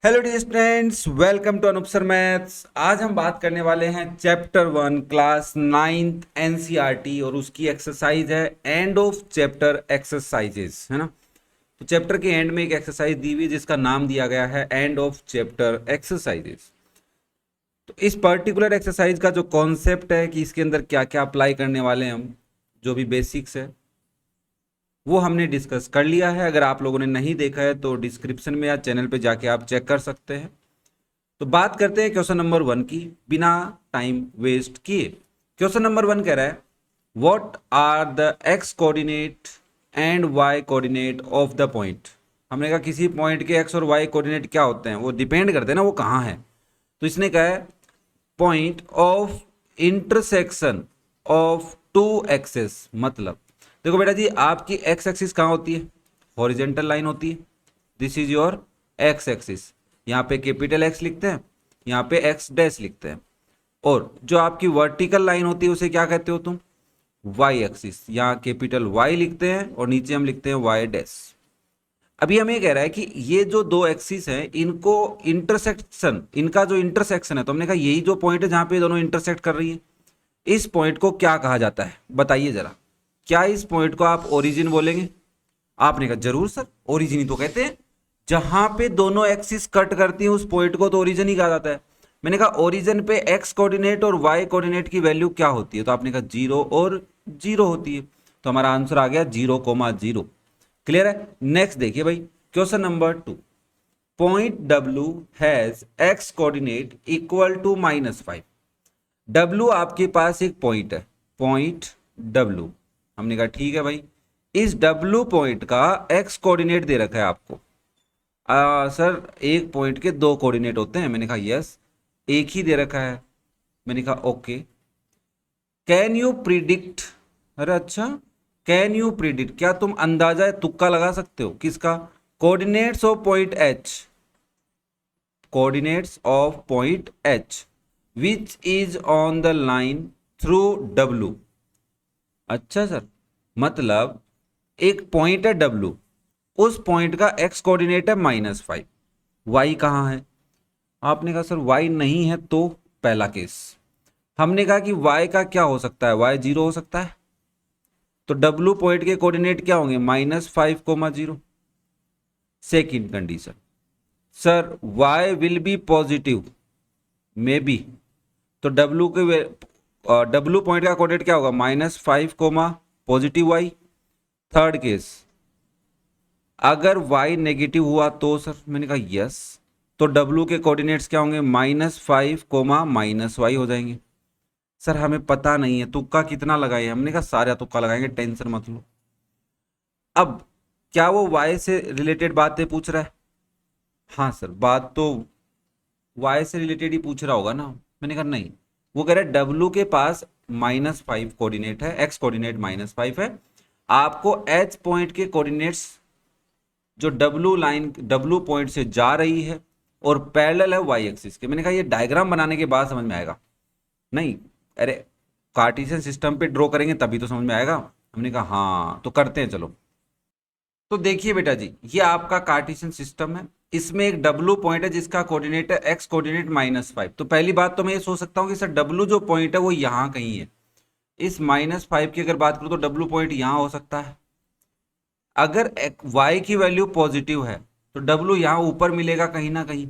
Hello dear friends, welcome to Anoop sir maths. आज हम बात करने वाले हैं चैप्टर 1 क्लास 9th एनसीईआरटी और उसकी एक्सरसाइज है एंड ऑफ चैप्टर एक्सरसाइजेस, है ना। तो चैप्टर के एंड में एक एक्सरसाइज दी हुई जिसका नाम दिया गया है एंड ऑफ चैप्टर एक्सरसाइजेस। तो इस पर्टिकुलर एक्सरसाइज का जो कॉन्सेप्ट है कि इसके अंदर क्या क्या अप्लाई करने वाले हैं हम, जो भी बेसिक्स है वो हमने डिस्कस कर लिया है। अगर आप लोगों ने नहीं देखा है तो डिस्क्रिप्शन में या चैनल पे जाके आप चेक कर सकते हैं। तो बात करते हैं क्वेश्चन नंबर 1 की बिना टाइम वेस्ट किए। क्वेश्चन नंबर 1 कह रहा है what are the x coordinate and y coordinate of the point. हमने कहा किसी पॉइंट के एक्स और वाई कोऑर्डिनेट क्या होते हैं, वो डिपेंड करते हैं ना वो कहाँ है। तो इसने कहा है point of intersection of two axes. मतलब देखो बेटा जी, आपकी एक्स एक्सिस कहाँ होती है, हॉरिजेंटल लाइन होती है। This is your x axis. यहाँ पे कैपिटल एक्स लिखते हैं, यहाँ पे एक्स डैश लिखते हैं। और जो आपकी वर्टिकल लाइन होती है उसे क्या कहते हो तुम, वाई एक्सिस। यहाँ कैपिटल वाई लिखते हैं और नीचे हम लिखते हैं वाई डैश। अभी हमें कह रहा है कि ये जो दो एक्सिस हैं इनको इंटरसेक्शन, इनका जो इंटरसेक्शन है, तो हमने कहा यही जो पॉइंट है जहां पे दोनों इंटरसेक्ट कर रही है, इस पॉइंट को क्या कहा जाता है बताइए जरा। क्या इस पॉइंट को आप ओरिजिन बोलेंगे? आपने कहा जरूर सर, ओरिजिन ही तो कहते हैं। जहां पे दोनों एक्सिस कट करती हैं उस पॉइंट को तो ओरिजिन ही कहा जाता है। मैंने कहा ओरिजिन पे एक्स कोऑर्डिनेट और वाई कोऑर्डिनेट की वैल्यू क्या होती है, तो आपने कहा 0 और 0 होती है। तो हमारा आंसर आ गया 0,0। क्लियर है। नेक्स्ट देखिए भाई, question number 2। Point W has x coordinate equal to -5। W आपके पास एक पॉइंट है, पॉइंट डब्ल्यू। हमने कहा ठीक है भाई, इस डब्ल्यू पॉइंट का एक्स कोऑर्डिनेट दे रखा है आपको। सर एक पॉइंट के दो कोऑर्डिनेट होते हैं। मैंने कहा यस, एक ही दे रखा है। मैंने कहा ओके। कैन यू प्रिडिक्ट, अरे अच्छा, कैन यू प्रिडिक्ट, क्या तुम अंदाजा तुक्का लगा सकते हो किसका, coordinates of point H, coordinates of point H which is on the line through W. अच्छा सर, मतलब एक पॉइंट है डब्ल्यू, उस पॉइंट का एक्स कोऑर्डिनेट है -5, वाई कहाँ है? आपने कहा सर वाई नहीं है, तो पहला केस। हमने कहा कि वाई का क्या हो सकता है, वाई 0 हो सकता है। तो डब्ल्यू पॉइंट के कोऑर्डिनेट क्या होंगे, -5,0। Second condition, sir y will be positive, may be. तो डब्ल्यू पॉइंट का कोऑर्डिनेट क्या होगा, -5, पॉजिटिव वाई। थर्ड केस, अगर y नेगेटिव हुआ तो सर, मैंने कहा यस, तो w के कोऑर्डिनेट्स क्या होंगे, -5, -y हो जाएंगे। सर हमें पता नहीं है, तुक्का कितना लगाए? हमने कहा सारा तुक्का लगाएंगे, टेंशन मत लो। अब क्या वो y से रिलेटेड बातें पूछ रहा है? हाँ सर, बात तो y से रिलेटेड ही पूछ रहा होगा ना। मैंने कहा नहीं, वो कह रहा है w के पास -5 कोऑर्डिनेट है, x कोऑर्डिनेट -5 है। आपको h पॉइंट के कोऑर्डिनेट्स जो डब्लू पॉइंट से जा रही है और पैरेलल है वाई एक्सिस के। मैंने कहा ये डायग्राम बनाने के बाद समझ में आएगा, नहीं अरे कार्टेशियन सिस्टम पे ड्रॉ करेंगे तभी तो समझ में आएगा। हमने कहा हाँ तो करते हैं चलो। तो देखिए बेटा जी, ये आपका कार्टेशियन सिस्टम है, इसमें एक डब्लू पॉइंट है जिसका कोऑर्डिनेट है एक्स कोऑर्डिनेट -5। तो पहली बात तो मैं ये सोच सकता हूँ कि सर डब्लू जो पॉइंट है वो यहाँ कहीं है। इस -5 की अगर बात करूँ तो डब्लू पॉइंट यहाँ हो सकता है। अगर y की वैल्यू पॉजिटिव है तो w यहां ऊपर मिलेगा कहीं ना कहीं।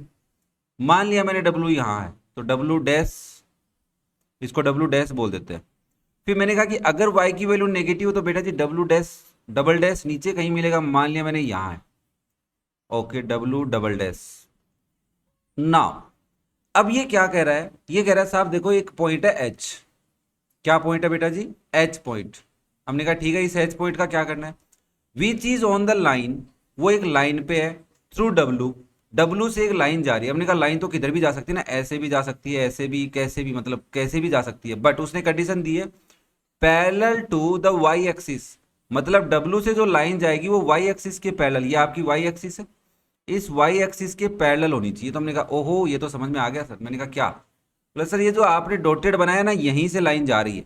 मान लिया मैंने w यहां है तो w डैश, इसको w डैश बोल देते हैं। फिर मैंने कहा कि अगर y की वैल्यू नेगेटिव हो तो बेटा जी w डैश, डबल डैश नीचे कहीं मिलेगा। मान लिया मैंने यहां है, okay w double dash. Now अब ये क्या कह रहा है, ये कह रहा है साहब देखो एक पॉइंट है h। क्या पॉइंट है बेटा जी, h पॉइंट। हमने कहा ठीक है, इस h पॉइंट का क्या करना है, which is on the line, वो एक लाइन पे है, थ्रू डब्लू, डब्लू से एक लाइन जा रही है। हमने कहा लाइन तो किधर भी जा सकती है ना, ऐसे भी जा सकती है, ऐसे भी, कैसे भी, मतलब कैसे भी जा सकती है। बट उसने कंडीशन दी है parallel to the y axis, मतलब डब्लू से जो लाइन जाएगी वो वाई एक्सिस के पैरेलल, ये आपकी वाई एक्सिस है, इस वाई एक्सिस के पैरेलल होनी चाहिए। तो हमने कहा ओहो ये तो समझ में आ गया सर। मैंने कहा क्या? बोला सर ये जो आपने डॉटेड बनाया ना यहीं से लाइन जा रही है।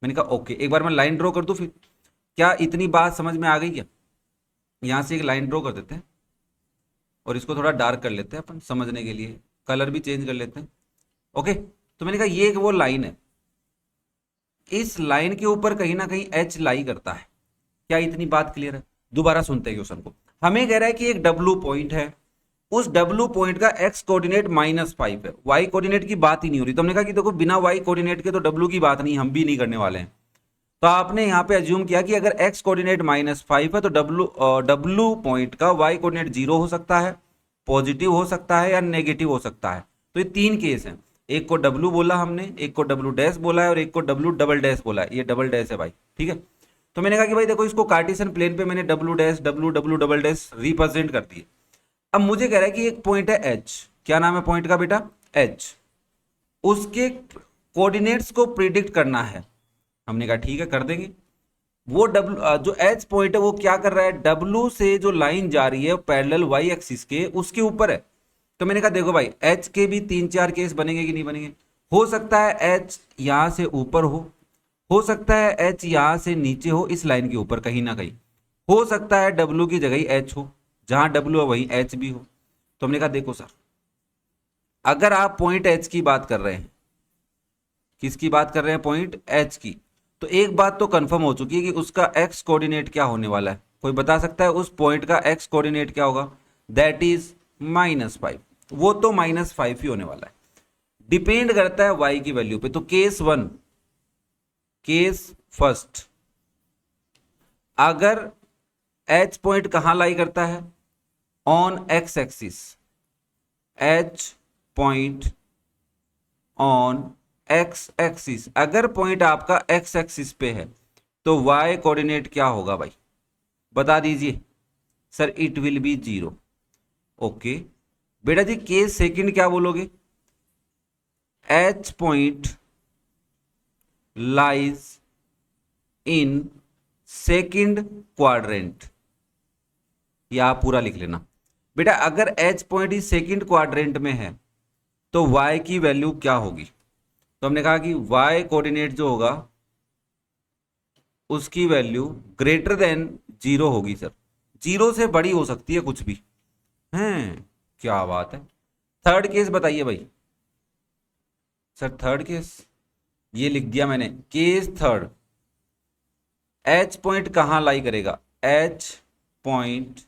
मैंने कहा ओके, एक बार मैं लाइन ड्रॉ कर दूं फिर। क्या इतनी बात समझ में आ गई क्या? यहां से एक लाइन ड्रॉ कर देते हैं। और इसको थोड़ा डार्क कर लेते हैं अपन समझने के लिए, कलर भी चेंज कर लेते हैं। ओके, तो मैंने कहा ये वो लाइन है, इस लाइन के ऊपर कहीं ना कहीं एच लाई करता है। क्या इतनी बात क्लियर है? दोबारा सुनते हैं क्वेश्चन को। हमें कह रहा है कि एक डब्लू पॉइंट है, उस डब्लू पॉइंट का एक्स कोऑर्डिनेट -5 है, वाई कोऑर्डिनेट की बात ही नहीं हो रही। तो हमने कहा कि देखो बिना वाई कोऑर्डिनेट के तो डब्लू की बात नहीं, हम भी नहीं करने वाले हैं। तो आपने यहाँ पे अज्यूम किया कि अगर एक्स कोऑर्डिनेट -5 है तो डब्लू पॉइंट का वाई कोऑर्डिनेट 0 हो सकता है, पॉजिटिव हो सकता है या नेगेटिव हो सकता है। तो ये तीन केस हैं, एक को डब्लू बोला हमने, एक को डब्लू डैश बोला है और एक को डब्लू डबल डैश बोला है। ये डबल डैश है भाई, ठीक है। तो मैंने कहा कि भाई देखो इसको कार्टेशियन प्लेन पे मैंने W dash W W double dash represent कर दिए। अब मुझे कह रहा है कि एक पॉइंट है एच, क्या नाम है पॉइंट का बेटा? एच। उसके कोऑर्डिनेट्स को प्रिडिक्ट करना है। हमने कहा ठीक है कर देंगे। वो डब्लू जो एच पॉइंट है वो क्या कर रहा है, डब्लू से जो लाइन जा रही है पैरेलल वाई एक्सिस के, उसके ऊपर है। तो मैंने कहा देखो भाई एच के भी 3-4 केस बनेंगे कि नहीं बनेंगे। हो सकता है एच यहां से ऊपर हो सकता है एच यहां से नीचे हो, इस लाइन के ऊपर कहीं ना कहीं। हो सकता है डब्लू की जगह एच हो, जहां डब्लू है वहीं एच भी हो। तो हमने कहा देखो सर, अगर आप पॉइंट एच की बात कर रहे हैं, किसकी बात कर रहे हैं? पॉइंट एच की। तो एक बात तो कंफर्म हो चुकी है कि उसका एक्स कोऑर्डिनेट क्या होने वाला है। कोई बता सकता है उस पॉइंट का एक्स कोऑर्डिनेट क्या होगा? That is -5। वो तो -5 ही होने वाला है। डिपेंड करता है y की वैल्यू पे। तो केस फर्स्ट, अगर h पॉइंट कहां लाई करता है? On x axis. h point on x axis, अगर पॉइंट आपका एक्स एक्सिस पे है तो y कोऑर्डिनेट क्या होगा भाई? बता दीजिए sir. It will be 0। Okay बेटा जी, केस सेकंड क्या बोलोगे? H point lies in second quadrant. या आप पूरा लिख लेना बेटा, अगर एच पॉइंट इस सेकंड क्वाड्रेंट में है तो y की वैल्यू क्या होगी? तो हमने कहा कि y कोऑर्डिनेट जो होगा उसकी वैल्यू ग्रेटर देन 0 होगी सर। 0 से बड़ी हो सकती है कुछ भी हैं। क्या बात है। थर्ड केस बताइए भाई सर। थर्ड केस ये लिख दिया मैंने। केस थर्ड, एच पॉइंट कहां लाई करेगा? एच पॉइंट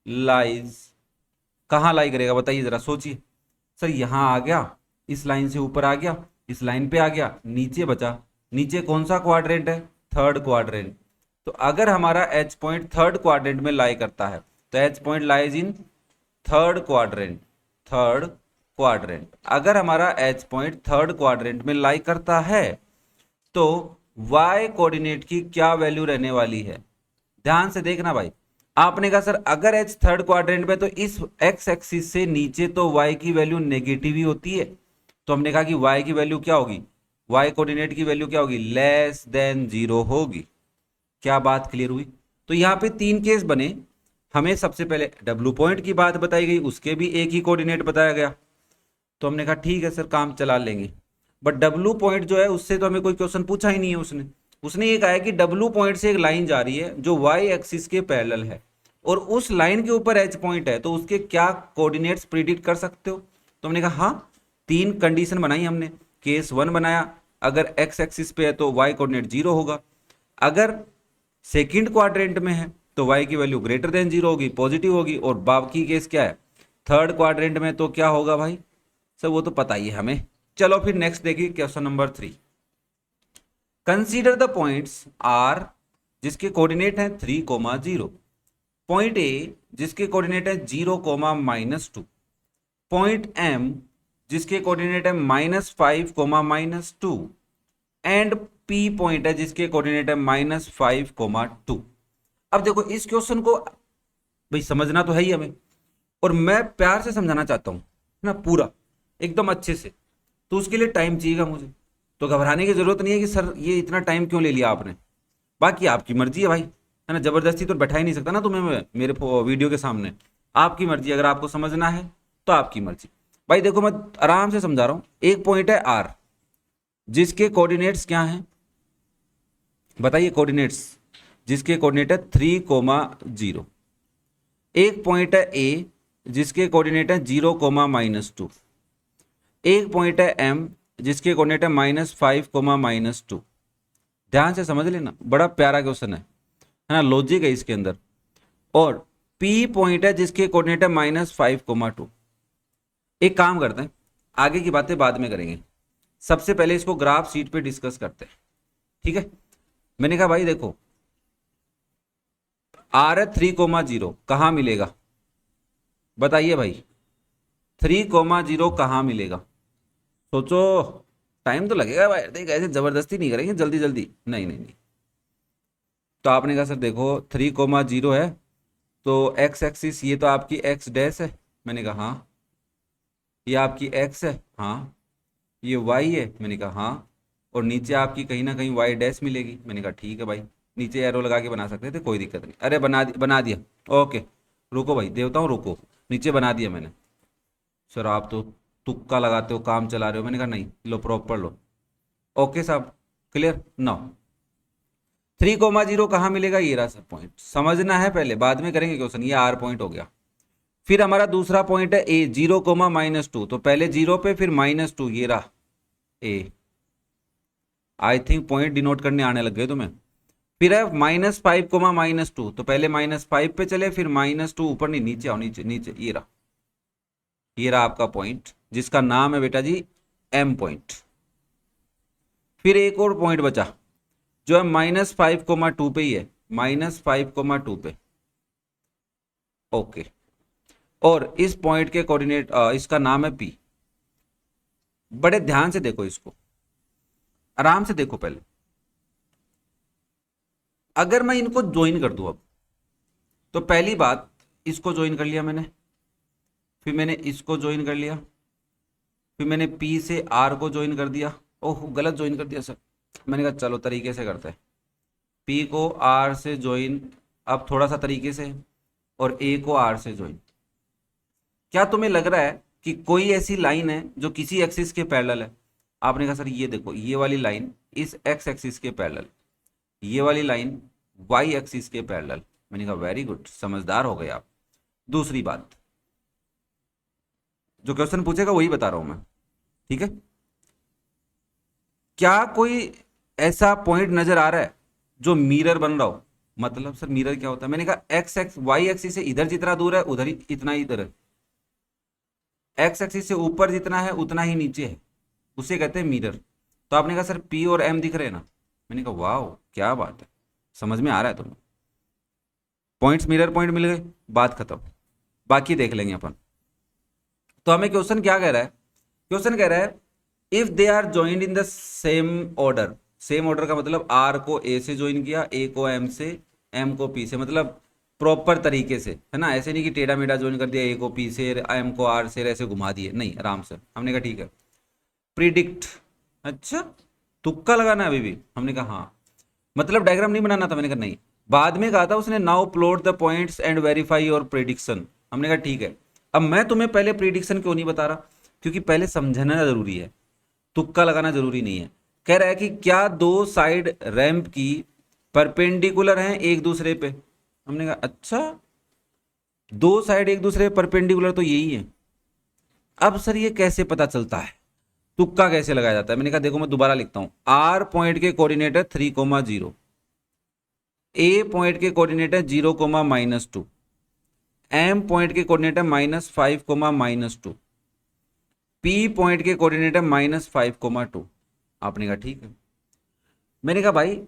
लाइज कहां लाई करेगा? बताइए जरा, सोचिए सर। यहां आ गया, इस लाइन से ऊपर आ गया, इस लाइन पे आ गया, नीचे बचा। नीचे कौन सा क्वाड्रेंट है? Third quadrant. तो अगर हमारा एच पॉइंट थर्ड क्वाड्रेंट में लाई करता है तो H point lies in third quadrant. Third quadrant, अगर हमारा एच पॉइंट थर्ड क्वाड्रेंट में लाई करता है तो y कोऑर्डिनेट की क्या वैल्यू रहने वाली है? ध्यान से देखना भाई। आपने कहा सर अगर h थर्ड क्वाड्रेंट में तो इस x एक्सिस से नीचे तो y की वैल्यू नेगेटिव ही होती है। तो हमने कहा कि y की वैल्यू क्या होगी? y कोऑर्डिनेट की वैल्यू क्या होगी? लेस देन 0 होगी। क्या बात क्लियर हुई? तो यहाँ पे तीन केस बने। हमें सबसे पहले डब्लू पॉइंट की बात बताई गई, उसके भी एक ही कोऑर्डिनेट बताया गया। तो हमने कहा ठीक है सर काम चला लेंगे। बट डब्लू पॉइंट जो है उससे तो हमें कोई क्वेश्चन पूछा ही नहीं है। उसने ये कहा है कि डब्लू पॉइंट से एक लाइन जा रही है जो वाई एक्सिस के पैरेलल है और उस लाइन के ऊपर एच पॉइंट है, तो उसके क्या कोऑर्डिनेट्स प्रिडिक्ट कर सकते हो? तो हमने कहा हाँ, तीन कंडीशन बनाई हमने। केस 1 बनाया, अगर एक्स एक्सिस पे है तो वाई कोऑर्डिनेट 0 होगा। अगर सेकंड क्वाड्रेंट में है तो y की वैल्यू ग्रेटर देन 0 होगी, पॉजिटिव होगी। और बाकी केस क्या है? थर्ड क्वाड्रेंट में तो क्या होगा भाई? सर वो तो पता ही है हमें। चलो फिर नेक्स्ट देखिए question number 3। Consider the points R जिसके कोऑर्डिनेट है 3,0। पॉइंट ए जिसके कोऑर्डिनेट है 0,-2। पॉइंट एम जिसके कोऑर्डिनेट है -5, -2 एंड पी पॉइंट है जिसके कोऑर्डिनेट है -5, 2। अब देखो इस क्वेश्चन को भाई समझना तो है ही हमें, और मैं प्यार से समझाना चाहता हूं ना, पूरा एकदम अच्छे से। तो उसके लिए टाइम चाहिएगा मुझे। तो घबराने की जरूरत नहीं है कि सर ये इतना टाइम क्यों ले लिया आपने। बाकी आपकी मर्जी है भाई, है ना। जबरदस्ती तो बैठा ही नहीं सकता ना तुम्हें मैं मेरे वीडियो के सामने। आपकी मर्जी, अगर आपको समझना है तो आपकी मर्जी। भाई देखो मैं आराम से समझा रहा हूं। एक पॉइंट है आर जिसके कोऑर्डिनेट्स क्या हैं? बताइए कोऑर्डिनेट्स जिसके कोऑर्डिनेट है 3,0। एक पॉइंट है ए जिसके कोऑर्डिनेट है 0, -2। एक पॉइंट है M जिसके कोऑर्डिनेट है -5, -2। ध्यान से समझ लेना, बड़ा प्यारा क्वेश्चन है ना, लॉजिक है इसके अंदर। और P पॉइंट है जिसके कोऑर्डिनेट है -5, 2। एक काम करते हैं, आगे की बातें बाद में करेंगे, सबसे पहले इसको ग्राफ शीट पे डिस्कस करते हैं, ठीक है। मैंने कहा भाई देखो, R है 3, 0 कहां मिलेगा, बताइए भाई 3, 0 कहां मिलेगा, सोचो, टाइम तो लगेगा भाई, देख ऐसे जबरदस्ती नहीं करेंगे, जल्दी जल्दी नहीं नहीं नहीं। तो आपने कहा सर देखो 3, 0 है, तो एक्स एक्सिस ये तो आपकी एक्स डैश है, मैंने कहा हाँ। ये आपकी एक्स है, हाँ। ये वाई है, मैंने कहा हाँ। और नीचे आपकी कहीं ना कहीं वाई डैश मिलेगी, मैंने कहा ठीक है भाई, नीचे एरो लगा के बना सकते थे, कोई दिक्कत नहीं। अरे बना दिया, ओके। रुको भाई देवताओं रुको, नीचे बना दिया मैंने। सर आप तो तुक्का लगाते हो, काम चला रहे हो, मैंने कहा नहीं, लो प्रॉपर लो। ओके साहब, क्लियर नाउ। 3, 0 कहाँ मिलेगा, ये रहा सर पॉइंट, समझना है पहले, बाद में करेंगे क्वेश्चन। ये R पॉइंट हो गया। फिर हमारा दूसरा पॉइंट है A, 0, -2। तो पहले 0 पे फिर -2, ये रहा A। I think point denote करने आने लग गए तुम्हें। फिर है -5, -2। तो पहले -5 पे चले, फिर -2, ऊपर नहीं, नीचे आओ, नीचे नीचे, ये रहा। ये रहा आपका पॉइंट जिसका नाम है बेटा जी M पॉइंट। फिर एक और पॉइंट बचा जो है -5, 2 पे ही है, -5, 2 पे। ओके। और इस पॉइंट के कोऑर्डिनेट, इसका नाम है P। बड़े ध्यान से देखो इसको, आराम से देखो पहले। अगर मैं इनको ज्वाइन कर दूं अब, तो पहली बात, इसको ज्वाइन कर लिया मैंने, फिर मैंने इसको ज्वाइन कर लिया, फिर मैंने P से R को ज्वाइन कर दिया। ओह गलत ज्वाइन कर दिया सर, मैंने कहा चलो तरीके से करते हैं। P को R से ज्वाइन, अब थोड़ा सा तरीके से, और A को R से ज्वाइन। क्या तुम्हें लग रहा है कि कोई ऐसी लाइन है जो किसी एक्सिस के पैरेलल है? आपने कहा सर ये देखो, ये वाली लाइन इस एक्स एक्सिस के पैरेलल, ये वाली लाइन वाई एक्सिस के पैरेलल। मैंने कहा वेरी गुड, समझदार हो गए आप। दूसरी बात, जो क्वेश्चन पूछेगा वही बता रहा हूं मैं, ठीक है। क्या कोई ऐसा पॉइंट नजर आ रहा है जो मिरर बन रहा हो? मतलब सर मिरर क्या होता है? मैंने कहा एक्स एक्स वाई एक्सिस से इधर जितना दूर है उधर ही इतना ही इधर है, एक्स एक्सिस से ऊपर जितना है उतना ही नीचे है, उसे कहते हैं मिरर। तो आपने कहा सर P और M दिख रहे हैं ना, मैंने कहा वाह क्या बात है, समझ में आ रहा है तुम्हें। पॉइंट्स मिरर पॉइंट मिल गए, बात खत्म, बाकी देख लेंगे अपन। तो हमें क्वेश्चन क्या कह रहा है? क्वेश्चन कह रहा है if they are joined in the same order. Same order का मतलब R को A से ज्वाइन किया, A को M से, M को P से, मतलब प्रॉपर तरीके से, है ना, ऐसे नहीं कि टेढ़ा मेढ़ा ज्वाइन कर दिया, A को P से M को R से, ऐसे घुमा दिए, नहीं, आराम से। हमने कहा ठीक है। प्रिडिक्ट, अच्छा तुक्का लगाना है अभी भी? हमने कहा हाँ। मतलब डायग्राम नहीं बनाना था? मैंने कहा नहीं। बाद में कहा था उसने now plot the points and verify your prediction. हमने कहा ठीक है। अब मैं तुम्हें पहले प्रिडिक्शन क्यों नहीं बता रहा? क्योंकि पहले समझना जरूरी है, तुक्का लगाना जरूरी नहीं है। कह रहा है कि क्या दो साइड रैंप की परपेंडिकुलर हैं एक दूसरे पे? हमने कहा अच्छा, दो साइड एक दूसरे परपेंडिकुलर तो यही है। अब सर ये कैसे पता चलता है, तुक्का कैसे लगाया जाता है? मैंने कहा देखो मैं दोबारा लिखता हूं। R पॉइंट के कोऑर्डिनेट है 3, 0। A पॉइंट के कोऑर्डिनेट है 0, -2। M पॉइंट के कोऑर्डिनेट है -5, -2। P पॉइंट के कोऑर्डिनेट है -5, 2। आपने कहा ठीक है। मैंने कहा भाई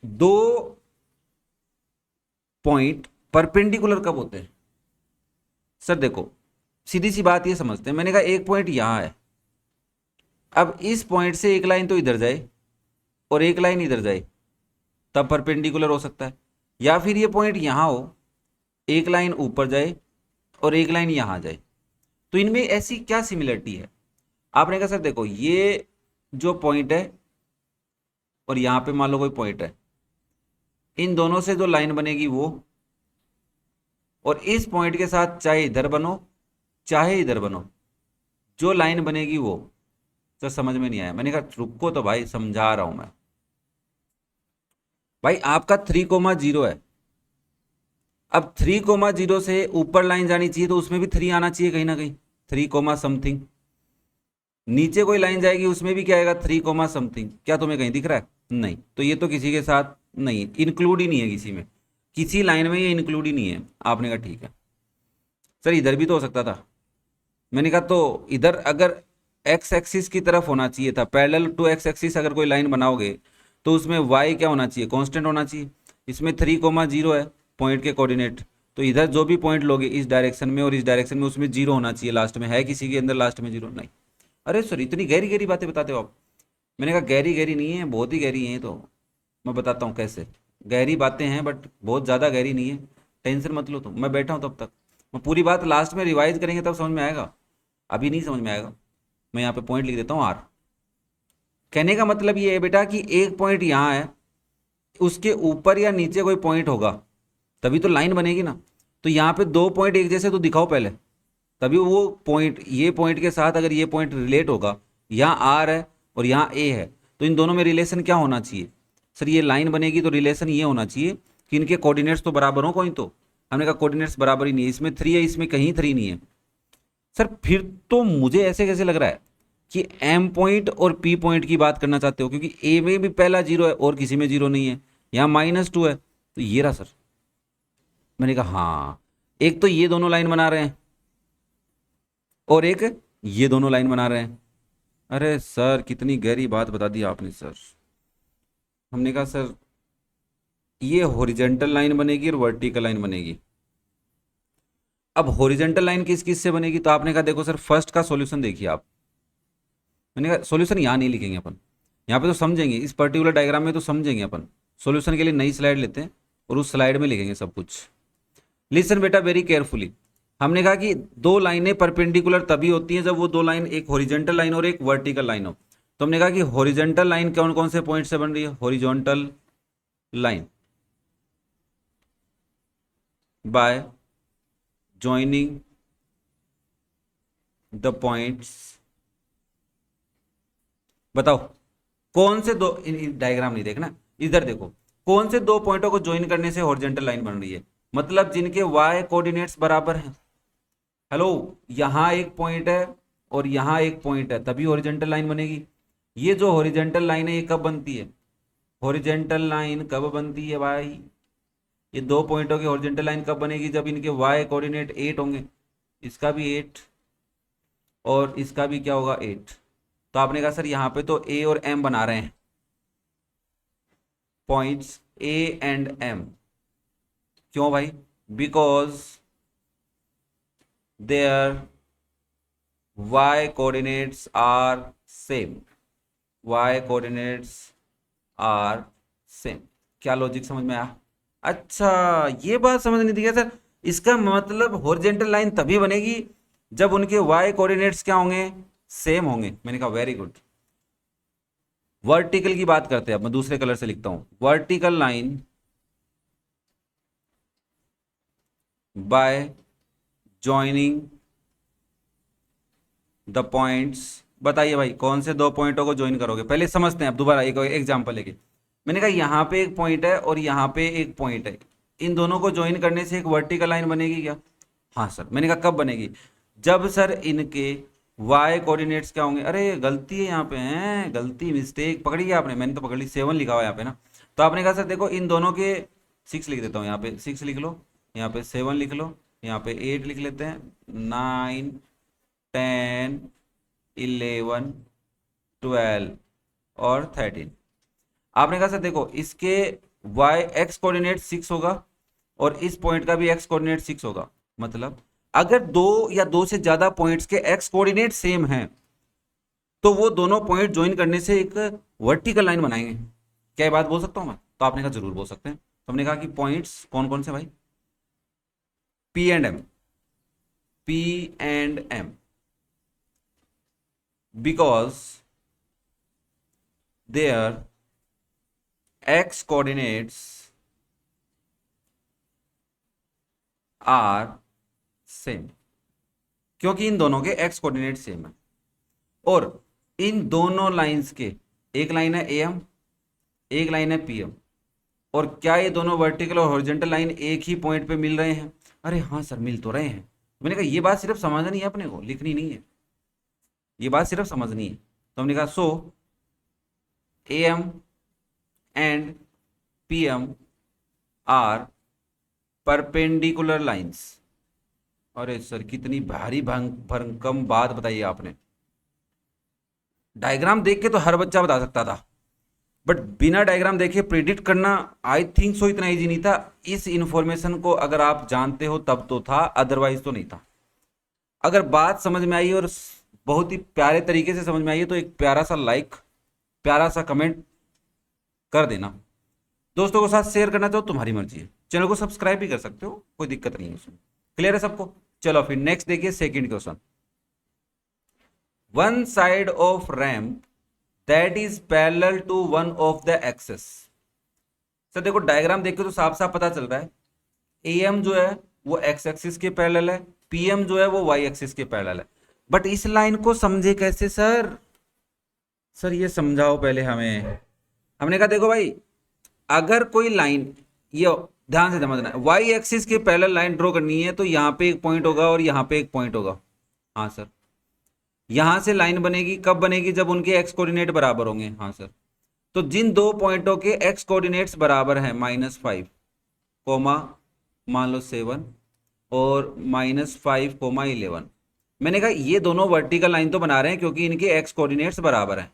दो पॉइंट परपेंडिकुलर कब होते हैं? सर देखो सीधी सी बात ये समझते हैं। मैंने कहा एक पॉइंट यहां है, अब इस पॉइंट से एक लाइन तो इधर जाए और एक लाइन इधर जाए, तब परपेंडिकुलर हो सकता है। या फिर ये पॉइंट यहां हो, एक लाइन ऊपर जाए और एक लाइन यहां जाए, तो इनमें ऐसी क्या सिमिलरिटी है? आपने कहा सर देखो ये जो पॉइंट है और यहां पे मान लो कोई पॉइंट है, इन दोनों से जो लाइन बनेगी वो, और इस पॉइंट के साथ चाहे इधर बनो चाहे इधर बनो, जो लाइन बनेगी वो। तो समझ में नहीं आया? मैंने कहा रुको तो भाई समझा रहा हूं मैं। भाई आपका 3, 0 है, अब 3,0 से ऊपर लाइन जानी चाहिए तो उसमें भी 3 आना चाहिए कहीं ना कहीं, 3, समथिंग। नीचे कोई लाइन जाएगी उसमें भी क्या आएगा, 3, समथिंग। क्या तुम्हें कहीं दिख रहा है? नहीं। तो ये तो किसी के साथ नहीं, इंक्लूड ही नहीं है किसी में, किसी लाइन में ये इंक्लूड ही नहीं है। आपने कहा ठीक है सर, इधर भी तो हो सकता था। मैंने कहा तो इधर अगर एक्स एक्सिस की तरफ होना चाहिए था, पैरेलल टू एक्स एक्सिस अगर कोई लाइन बनाओगे तो उसमें वाई क्या होना चाहिए, कांस्टेंट होना चाहिए। इसमें 3,0 है पॉइंट के कोऑर्डिनेट, तो इधर जो भी पॉइंट लोगे इस डायरेक्शन में और इस डायरेक्शन में, उसमें जीरो होना चाहिए लास्ट में। है किसी के अंदर लास्ट में जीरो? नहीं। अरे सर इतनी गहरी गहरी बातें बताते हो आप। मैंने कहा गहरी गहरी नहीं है, बहुत ही गहरी है। तो मैं बताता हूँ कैसे। गहरी बातें हैं बट बहुत ज़्यादा गहरी नहीं है, टेंशन मत लो तुम, मैं बैठा हूँ तब तक। मैं पूरी बात लास्ट में रिवाइज करेंगे तब समझ में आएगा, अभी नहीं समझ में आएगा। मैं यहाँ पे पॉइंट लिख देता हूँ आर। कहने का मतलब ये है बेटा कि एक पॉइंट यहाँ है, उसके ऊपर या नीचे कोई पॉइंट होगा तभी तो लाइन बनेगी ना। तो यहाँ पे दो पॉइंट एक जैसे तो दिखाओ पहले, तभी वो पॉइंट, ये पॉइंट के साथ अगर ये पॉइंट रिलेट होगा, यहाँ आर है और यहाँ ए है, तो इन दोनों में रिलेशन क्या होना चाहिए सर, ये लाइन बनेगी तो रिलेशन ये होना चाहिए कि इनके कोऑर्डिनेट्स तो बराबर हो कोई। तो हमने कहा कोऑर्डिनेट्स बराबर ही नहीं है, इसमें 3 है इसमें कहीं 3 नहीं है। सर फिर तो मुझे ऐसे कैसे लग रहा है कि एम पॉइंट और पी पॉइंट की बात करना चाहते हो, क्योंकि ए में भी पहला जीरो है और किसी में जीरो नहीं है, यहाँ -2 है, तो ये रहा सर। मैंने कहा हाँ, एक तो ये दोनों लाइन बना रहे हैं और एक ये दोनों लाइन बना रहे हैं। अरे सर कितनी गहरी बात बता दी आपने सर। हमने कहा सर ये हॉरिजेंटल लाइन बनेगी और वर्टिकल लाइन बनेगी। अब हॉरिजेंटल लाइन किस किस से बनेगी, तो आपने कहा देखो सर फर्स्ट का सॉल्यूशन देखिए आप। मैंने कहा सॉल्यूशन यहाँ नहीं लिखेंगे अपन, यहाँ पे तो समझेंगे, इस पर्टिकुलर डायग्राम में तो समझेंगे अपन। सॉल्यूशन के लिए नई स्लाइड लेते हैं और उस स्लाइड में लिखेंगे सब कुछ। लिसन बेटा वेरी केयरफुली। हमने कहा कि दो लाइनें परपेंडिकुलर तभी होती हैं जब वो दो लाइन, एक हॉरिजॉन्टल लाइन और एक वर्टिकल लाइन हो। तो हमने कहा कि हॉरिजॉन्टल लाइन कौन कौन से पॉइंट से बन रही है, horizontal line by joining the points. बताओ कौन से दो, डायग्राम नहीं देखना, इधर देखो, कौन से दो पॉइंटों को ज्वाइन करने से हॉरिजॉन्टल लाइन बन रही है, मतलब जिनके वाई कोऑर्डिनेट्स बराबर हैं। हेलो, यहां एक पॉइंट है और यहां एक पॉइंट है, तभी हॉरिजॉन्टल लाइन बनेगी। ये जो हॉरिजॉन्टल लाइन है ये कब बनती है, हॉरिजॉन्टल लाइन कब बनती है भाई, ये दो पॉइंटों की हॉरिजॉन्टल लाइन कब बनेगी, जब इनके वाई कोऑर्डिनेट 8 होंगे, इसका भी 8 और इसका भी क्या होगा 8। तो आपने कहा सर यहाँ पे तो ए और एम बना रहे हैं, पॉइंट्स ए एंड एम। क्यों भाई, because their y coordinates are same, y coordinates are same। क्या लॉजिक समझ में आया? अच्छा, ये बात समझ नहीं थी क्या सर, इसका मतलब हॉरिजॉन्टल लाइन तभी बनेगी जब उनके y कोऑर्डिनेट्स क्या होंगे, सेम होंगे। मैंने कहा वेरी गुड। वर्टिकल की बात करते हैं, अब मैं दूसरे कलर से लिखता हूं, vertical line by joining the points. बताइए भाई कौन से दो पॉइंटों को ज्वाइन करोगे, पहले समझते हैं, अब दोबारा एक एग्जांपल लेके। मैंने कहा यहाँ पे एक पॉइंट है और यहाँ पे एक पॉइंट है, इन दोनों को ज्वाइन करने से एक वर्टिकल लाइन बनेगी क्या? हाँ सर। मैंने कहा कब बनेगी, जब सर इनके y कोऑर्डिनेट्स क्या होंगे। अरे गलती है यहाँ पे, हैं गलती, मिस्टेक पकड़ी है आपने, मैंने तो पकड़ ली, 7 लिखा हुआ है यहाँ पे ना। तो आपने कहा सर देखो इन दोनों के 6 लिख देता हूँ, यहाँ पे 6 लिख लो, यहाँ पे 7 लिख लो, यहाँ पे 8 लिख लेते हैं, 9 10 11 12 और 13। आपने कहा सर देखो इसके y एक्स कोऑर्डिनेट 6 होगा और इस पॉइंट का भी एक्स कोऑर्डिनेट 6 होगा, मतलब अगर दो या दो से ज्यादा पॉइंट्स के एक्स कोऑर्डिनेट सेम हैं तो वो दोनों पॉइंट ज्वाइन करने से एक वर्टिकल लाइन बनाएंगे। क्या ये बात बोल सकता हूं मैं? तो आपने कहा जरूर बोल सकते हैं। तो हमने कहा कि पॉइंट्स कौन कौन से भाई, P and M, P and M, because their x coordinates are same, क्योंकि इन दोनों के x कोऑर्डिनेट सेम है। और इन दोनों लाइंस के, एक लाइन है एम एक लाइन है पीएम, और क्या ये दोनों वर्टिकल और हॉरिजॉन्टल लाइन एक ही पॉइंट पे मिल रहे हैं? अरे हाँ सर, मिल तो रहे हैं। मैंने कहा ये बात सिर्फ समझनी है अपने को, लिखनी नहीं है, ये बात सिर्फ समझनी है। तो हमने कहा so A M and P M are perpendicular lines. अरे सर, कितनी भारी भरकम बात बताई आपने। डायग्राम देख के तो हर बच्चा बता सकता था, बट बिना डायग्राम देखे प्रिडिक्ट करना आई थिंक सो इतना इजी नहीं था। इस इंफॉर्मेशन को अगर आप जानते हो तब तो था, अदरवाइज तो नहीं था। अगर बात समझ में आई और बहुत ही प्यारे तरीके से समझ में आई है तो एक प्यारा सा लाइक, प्यारा सा कमेंट कर देना। दोस्तों के साथ शेयर करना चाहो तुम्हारी मर्जी है, चैनल को सब्सक्राइब भी कर सकते हो, कोई दिक्कत नहीं है उसमें। क्लियर है सबको? चलो फिर नेक्स्ट देखिए, second question. One side of ramp that is parallel to one of the axes. Sir देखो, डायग्राम देख के तो साफ साफ पता चल रहा है, एम जो है वो एक्स एक्सिस के पैरेलल है, पीएम जो है वो वाई एक्सिस के पैरेलल है। बट इस लाइन को समझे कैसे सर? सर ये समझाओ पहले हमें। हमने कहा देखो भाई, अगर कोई लाइन, ये ध्यान से समझना है, वाई एक्सिस के पैरेलल लाइन ड्रॉ करनी है तो यहाँ पे एक पॉइंट होगा और यहाँ पे एक पॉइंट होगा। हाँ सर, यहां से लाइन बनेगी, कब बनेगी? जब उनके एक्स कोऑर्डिनेट बराबर होंगे। हाँ सर, तो जिन दो पॉइंटों के एक्स कोऑर्डिनेट्स बराबर हैं, -5 कोमा मान लो 7 और -5 कोमा 11, मैंने कहा ये दोनों वर्टिकल लाइन तो बना रहे हैं क्योंकि इनके एक्स कोऑर्डिनेट्स बराबर हैं।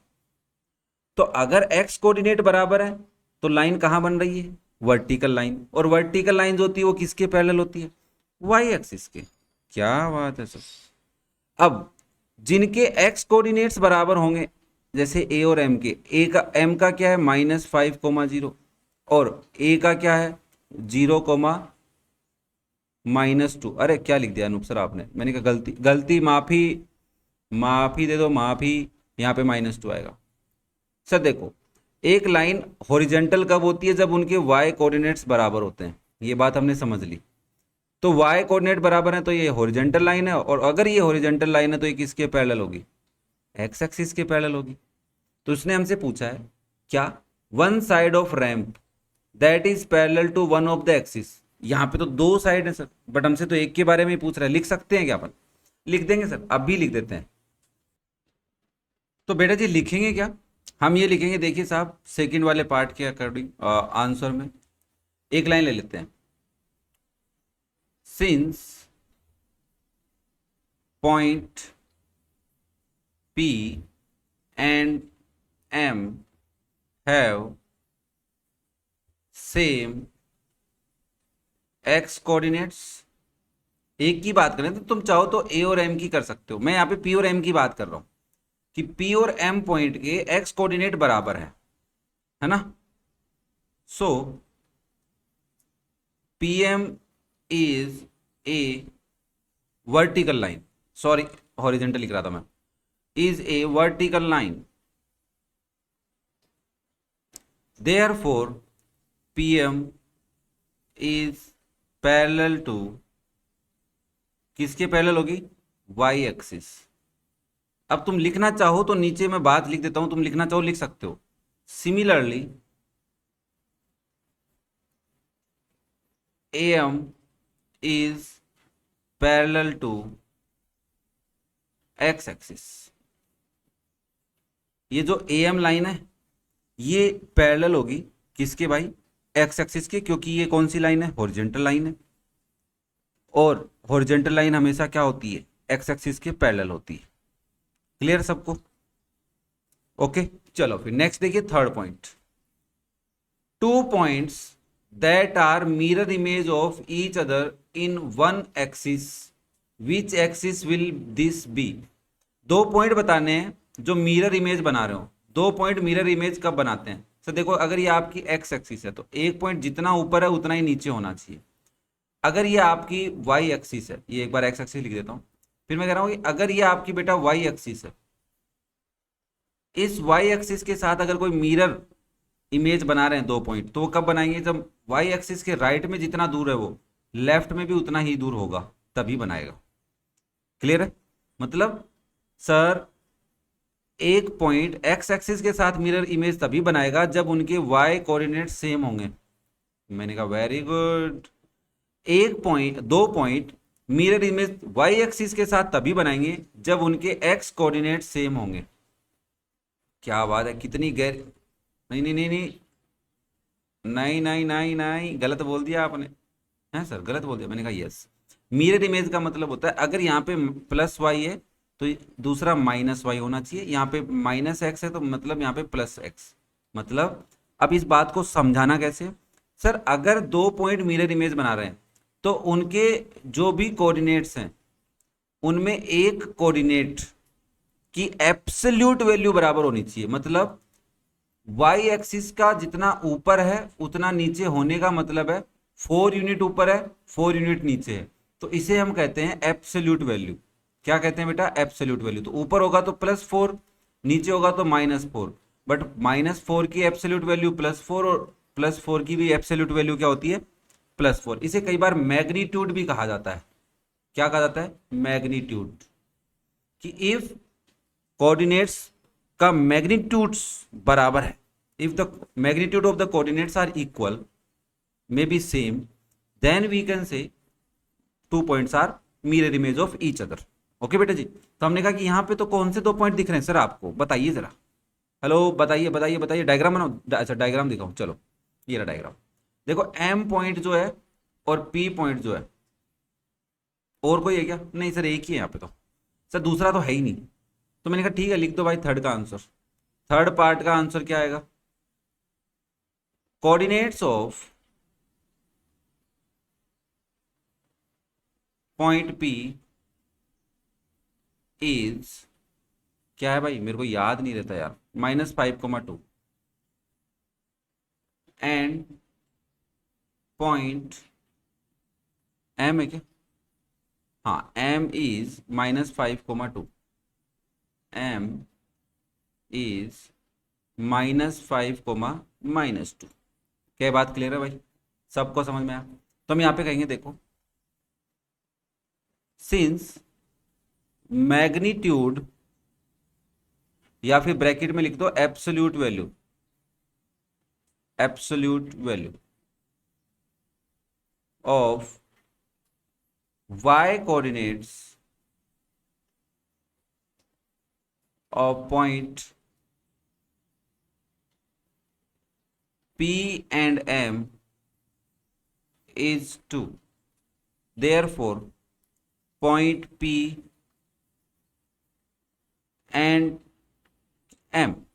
तो अगर एक्स कोऑर्डिनेट बराबर है तो लाइन कहाँ बन रही है? Vertical line. और वर्टिकल लाइन जो होती है वो किसके पैरेलल होती है? वाई एक्सिस के। क्या बात है सर। अब जिनके एक्स कोऑर्डिनेट्स बराबर होंगे, जैसे ए और एम के, ए का, एम का क्या है -5, 0 और ए का क्या है 0, -2। अरे क्या लिख दिया अनूप सर आपने? मैंने कहा गलती गलती, माफी माफी दे दो, माफी। यहाँ पे -2 आएगा। सर देखो, एक लाइन हॉरिजेंटल कब होती है? जब उनके वाई कोऑर्डिनेट्स बराबर होते हैं। ये बात हमने समझ ली। तो वाई कोऑर्डिनेट बराबर है तो ये हॉरिजेंटल लाइन है, और अगर ये हॉरिजेंटल लाइन है तो ये किसके पैरेलल होगी? एक्स एक्सिस के पैरेलल होगी। तो उसने हमसे पूछा है क्या, one side of ramp that is parallel to one of the axis. यहाँ पे तो दो साइड है सर, बट हमसे तो एक के बारे में ही पूछ रहा है। लिख सकते हैं क्या अपन? लिख देंगे सर, अब भी लिख देते हैं। तो बेटा जी लिखेंगे क्या? हम ये लिखेंगे, देखिए साहब, सेकंड वाले पार्ट के अकॉर्डिंग आंसर में एक लाइन ले लेते हैं। Since point P and M have same x coordinates। एक की बात करें तो तुम चाहो तो A और M की कर सकते हो, मैं यहाँ पे P और M की बात कर रहा हूं कि P और M पॉइंट के x कोऑर्डिनेट बराबर है ना? सो PM is a vertical line, sorry horizontal लिख रहा था मैं, is a vertical line, therefore PM is parallel to, किसके पैरेलल होगी? y axis. अब तुम लिखना चाहो तो नीचे मैं बात लिख देता हूं, तुम लिखना चाहो लिख सकते हो। Similarly AM is parallel to x axis. ये जो AM लाइन है ये पैरेलल होगी किसके भाई? एक्स एक्सिस के, क्योंकि ये कौन सी लाइन है? हॉरिजॉन्टल लाइन है, और हॉरिजॉन्टल लाइन हमेशा क्या होती है? एक्स एक्सिस के पैरेलल होती है। क्लियर सबको? ओके, चलो फिर नेक्स्ट देखिए, third point. Two points that are mirror image of each other in one axis, which axis will this be. दो पॉइंट बताने हैं जो मिरर इमेज बना रहे हो। दो पॉइंट मिरर इमेज कब बनाते हैं? सर देखो, अगर ये आपकी एक्स एक्सिस है तो एक पॉइंट जितना ऊपर है उतना ही नीचे होना चाहिए। अगर ये आपकी वाई एक्सिस है, ये एक बार एक्स एक्सिस लिख देता हूं, फिर मैं कह रहा हूं कि अगर ये आपकी बेटा वाई एक्सिस है, इस वाई एक्सिस के साथ अगर कोई मिरर इमेज बना रहे हैं दो पॉइंट, तो वो कब बनाएंगे? जब वाई एक्सिस के राइट में जितना दूर है वो लेफ्ट में भी उतना ही दूर होगा, तभी बनाएगा। क्लियर है? मतलब सर एक पॉइंट एक्स एक्सिस के साथ मिरर इमेज तभी बनाएगा जब उनके वाई कोऑर्डिनेट सेम होंगे। मैंने कहा वेरी गुड। एक पॉइंट, दो point mirror image y axis के साथ तभी बनाएंगे जब उनके एक्स कोऑर्डिनेट सेम होंगे। क्या बात है, कितनी गैर, नहीं नहीं नहीं नहीं नहीं नहीं नहीं नहीं, गलत बोल दिया आपने। है सर, गलत बोल दिया। मैंने कहा यस, मिरर इमेज का मतलब होता है अगर यहाँ पे प्लस वाई है तो दूसरा माइनस वाई होना चाहिए, यहाँ पे माइनस एक्स है तो मतलब यहाँ पे प्लस एक्स। मतलब अब इस बात को समझाना कैसे सर, अगर दो पॉइंट मिरर इमेज बना रहे हैं तो उनके जो भी कोऑर्डिनेट्स हैं उनमें एक कोऑर्डिनेट की एब्सोल्यूट वैल्यू बराबर होनी चाहिए। मतलब वाई एक्सिस का जितना ऊपर है उतना नीचे होने का मतलब है 4 यूनिट ऊपर है 4 यूनिट नीचे है, तो इसे हम कहते हैं एब्सोल्यूट वैल्यू। क्या कहते हैं बेटा? Absolute value. तो ऊपर होगा तो +4, नीचे होगा तो -4, बट -4 की एब्सोल्यूट वैल्यू +4 और +4 की भी एब्सोल्यूट वैल्यू क्या होती है? +4। इसे कई बार मैग्नीट्यूड भी कहा जाता है। क्या कहा जाता है? मैग्नीट्यूड। कि इफ कोऑर्डिनेट्स का मैग्नीट्यूड्स बराबर है, if the magnitude of the coordinates are equal, may be same, then we can say two points are mirror image of each other. Okay बेटा जी। तो हमने कहा कि यहां पे तो कौन से दो पॉइंट दिख रहे हैं सर आपको, बताइए जरा। हेलो, बताइए बताइए बताइए, डायग्राम बनाओ। अच्छा डायग्राम दिखाओ, चलो ये रहा डायग्राम। देखो एम पॉइंट जो है और पी पॉइंट जो है, और कोई है क्या? नहीं सर, एक ही है यहाँ पे तो। सर दूसरा तो है ही नहीं। तो मैंने कहा ठीक है, लिख दो भाई थर्ड का आंसर। थर्ड पार्ट का आंसर क्या आएगा? Coordinates of point P is, क्या है भाई, मेरे को याद नहीं रहता यार, -5,2 एंड पॉइंट एम है क्या? हाँ, एम इज -5,2, एम इज -5,-2। क्या बात क्लियर है भाई? सबको समझ में आया? तो हम यहाँ पे कहेंगे देखो, सिंस मैग्नीट्यूड, या फिर ब्रैकेट में लिख दो absolute value, absolute value of y coordinates of point P and M is 2. Therefore, point P and M,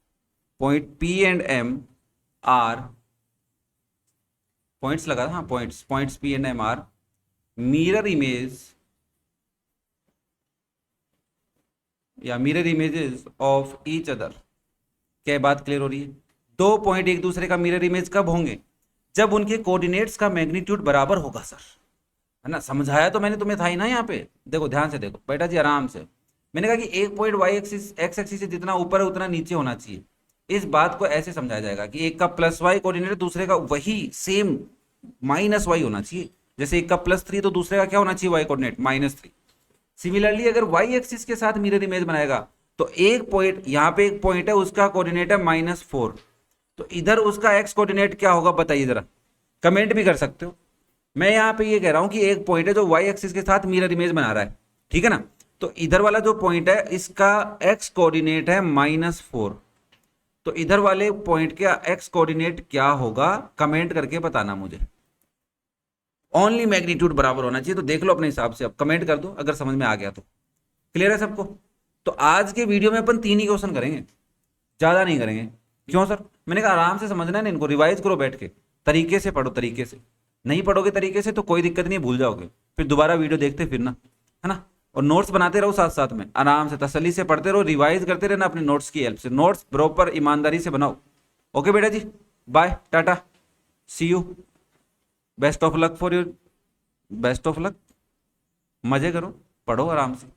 point P and M are, points लगा था, हाँ points P and M are mirror image या mirror images of each other. क्या बात clear हो रही है? दो पॉइंट एक दूसरे का मिरर इमेज कब होंगे? जब उनके कोऑर्डिनेट्स का मैग्नीट्यूड बराबर होगा सर, है ना? समझाया तो मैंने तुम्हें था ही ना यहाँ पे। देखो ध्यान से देखो बेटा जी, आराम से। मैंने कहा कि एक point y axis x axis से जितना ऊपर है उतना नीचे होना चाहिए। इस बात को ऐसे समझाया जाएगा कि एक का +y कोऑर्डिनेट दूसरे का वही सेम -y होना चाहिए। जैसे एक का +3 तो दूसरे का क्या होना चाहिए? y coordinate -3। सिमिलरली अगर y एक्सिस के साथ मिरर इमेज बनाएगा तो एक पॉइंट, यहाँ पे एक पॉइंट है उसका कोऑर्डिनेट है -4, तो इधर उसका x कोऑर्डिनेट क्या होगा बताइए जरा, कमेंट भी कर सकते हो। मैं यहाँ पे ये कह रहा हूं कि एक पॉइंट है जो y एक्सिस के साथ मिरर इमेज बना रहा है, ठीक है ना? तो इधर वाला जो पॉइंट है इसका x कोऑर्डिनेट है -4, तो इधर वाले पॉइंट का x कोऑर्डिनेट क्या होगा कमेंट करके बताना मुझे। ओनली मैग्नीट्यूड बराबर होना चाहिए, तो देख लो अपने हिसाब से, अब कमेंट कर दो अगर समझ में आ गया तो। क्लियर है सबको? तो आज के वीडियो में अपन 3 ही क्वेश्चन करेंगे, ज्यादा नहीं करेंगे। क्यों सर? मैंने कहा आराम से समझना है ना इनको, रिवाइज करो बैठ के, तरीके से पढ़ो। तरीके से नहीं पढ़ोगे तरीके से तो कोई दिक्कत नहीं, भूल जाओगे, फिर दोबारा वीडियो देखते फिरना, है ना? और नोट्स बनाते रहो साथ साथ में, आराम से तसल्ली से पढ़ते रहो, रिवाइज करते रहना अपने नोट्स की हेल्प से। नोट्स प्रॉपर ईमानदारी से बनाओ। ओके बेटा जी, bye tata, see you, best of luck for your, best of luck. मजे करो, पढ़ो आराम से।